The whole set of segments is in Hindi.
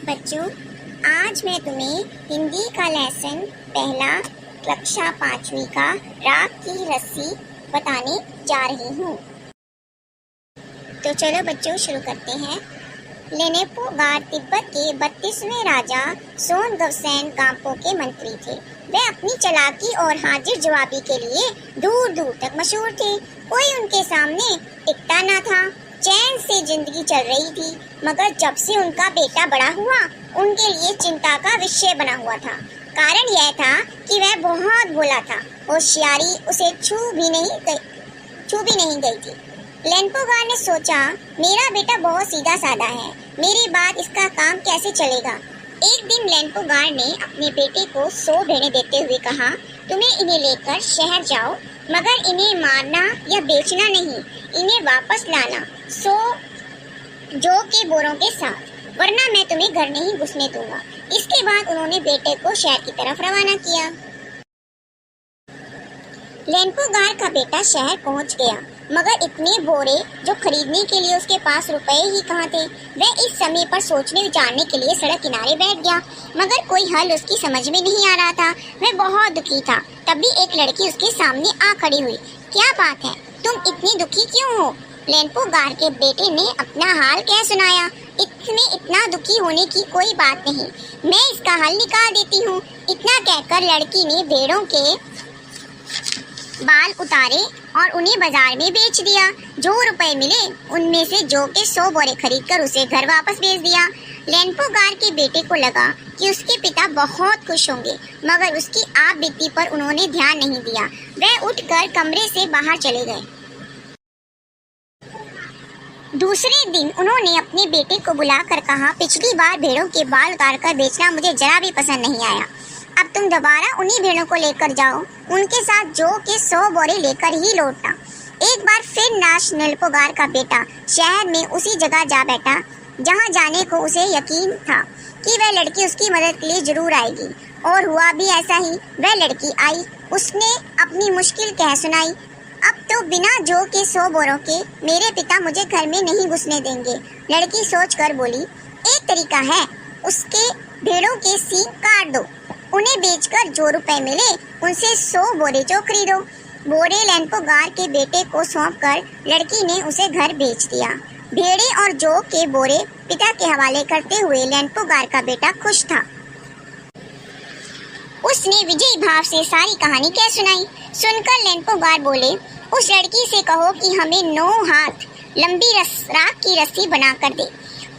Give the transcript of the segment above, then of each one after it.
बच्चों, आज मैं तुम्हें हिंदी का लेसन पहला कक्षा 5वीं का राख की रस्सी बताने जा रही हूँ। तो चलो बच्चों शुरू करते हैं। लेनेपो गार तिब्बत के 32वें राजा सोनगवसेन गाम्पो के मंत्री थे। वे अपनी चालाकी और हाजिर जवाबी के लिए दूर दूर तक मशहूर थे। कोई उनके सामने टिकता न था। चैन से जिंदगी चल रही थी, मगर जब से उनका बेटा बड़ा हुआ उनके लिए चिंता का विषय बना हुआ था। कारण यह था कि वह बहुत भोला था। होशियारी उसे छू भी नहीं गई थी। लेनेपो गार ने सोचा, मेरा बेटा बहुत सीधा साधा है, मेरी बात इसका काम कैसे चलेगा। एक दिन लेनेपो गार ने अपने बेटे को 100 भेड़ें देते हुए कहा, तुम्हें इन्हें लेकर शहर जाओ, मगर इन्हें मारना या बेचना नहीं, इन्हें वापस लाना 100 जौ के बोरों के साथ, वरना मैं तुम्हें घर नहीं घुसने दूंगा। इसके बाद उन्होंने बेटे को शहर की तरफ रवाना किया। लेनेपो गार का बेटा शहर पहुंच गया, मगर इतने बोरे जो खरीदने के लिए उसके पास रुपए ही कहाँ थे। वह इस समय पर सोचने विचारने के लिए सड़क किनारे बैठ गया, मगर कोई हल उसकी समझ में नहीं आ रहा था। वह बहुत दुखी था। तभी एक लड़की उसके सामने आ खड़ी हुई। क्या बात है, तुम इतनी दुखी क्यों हो? लेनेपो गार के बेटे ने अपना हाल कह सुनाया। इसमें इतना दुखी होने की कोई बात नहीं, मैं इसका हल निकाल देती हूँ। इतना कहकर लड़की ने भेड़ों के बाल उतारे और उन्हें बाजार में बेच दिया। जो रुपए मिले उनमें से जौ के 100 बोरे खरीदकर उसे घर वापस भेज दिया। लेनेपो गार के बेटे को लगा कि उसके पिता बहुत खुश होंगे, मगर उसकी आप बीती पर उन्होंने ध्यान नहीं दिया। वह उठकर कमरे से बाहर चले गए। दूसरे दिन उन्होंने अपने बेटे को बुलाकर कहा, पिछली बार भेड़ों के बाल उतारकर बेचना मुझे जरा भी पसंद नहीं आया। अब तुम दोबारा उन्हीं भेड़ों को लेकर जाओ, उनके साथ जौ के 100 बोरे लेकर ही लौटना। एक बार फिर लेनेपो गार का बेटा शहर में उसी जगह जा बैठा जहां जाने को उसे यकीन था कि वह लड़की उसकी मदद के लिए जरूर आएगी। और हुआ भी ऐसा ही। वह लड़की आई, उसने अपनी मुश्किल कह सुनाई। अब तो बिना जौ के 100 बोरों के मेरे पिता मुझे घर में नहीं घुसने देंगे। लड़की सोचकर बोली, एक तरीका है, उसके भेड़ों के सींग काट दो, उन्हें बेचकर जो रुपए मिले उनसे 100 बोरे जौ खरीदो। बोरे लेनेपो गार के बेटे को सौंपकर लड़की ने उसे घर भेज दिया। भेड़े और जौ के बोरे पिता के हवाले करते हुए लेनेपो गार का बेटा खुश था। उसने विजयी भाव से सारी कहानी कह सुनाई। सुनकर लेनेपो गार बोले, उस लड़की से कहो कि हमें 9 हाथ लंबी राख की रस्सी बनाकर दे।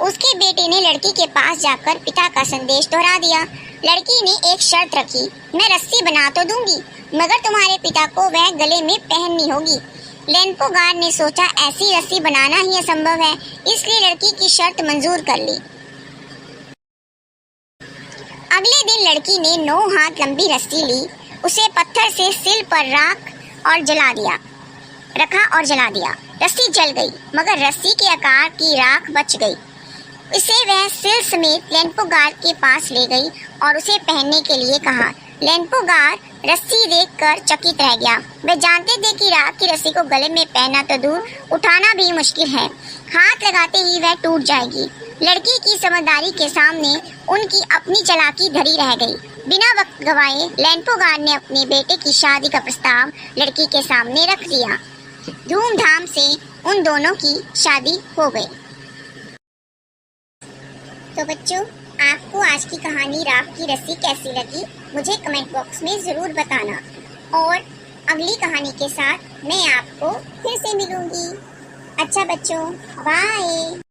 उसके बेटे ने लड़की के पास जाकर पिता का संदेश दोहरा दिया। लड़की ने एक शर्त रखी, मैं रस्सी बना तो दूंगी, मगर तुम्हारे पिता को वह गले में पहननी होगी। लेनेपो गार ने सोचा, ऐसी रस्सी बनाना ही असंभव है, इसलिए लड़की की शर्त मंजूर कर ली। अगले दिन लड़की ने 9 हाथ लंबी रस्सी ली, उसे पत्थर से सिल पर रखा और जला दिया। रस्सी जल गई, मगर रस्सी के आकार की राख बच गई। इसे वह सिल समेत लेनेपो गार के पास ले गई और उसे पहनने के लिए कहा। लेनेपो गार रस्सी देखकर चकित रह गया। वे जानते थे कि राख की रस्सी को गले में पहनना तो दूर, उठाना भी मुश्किल है। हाथ लगाते ही वह टूट जाएगी। लड़की की समझदारी के सामने उनकी अपनी चालाकी धरी रह गई। बिना वक्त गवाए लेनेपो गार ने अपने बेटे की शादी का प्रस्ताव लड़की के सामने रख दिया। धूमधाम से उन दोनों की शादी हो गई। तो बच्चों, आपको आज की कहानी राख की रस्सी कैसी लगी मुझे कमेंट बॉक्स में ज़रूर बताना। और अगली कहानी के साथ मैं आपको फिर से मिलूंगी। अच्छा बच्चों, बाय।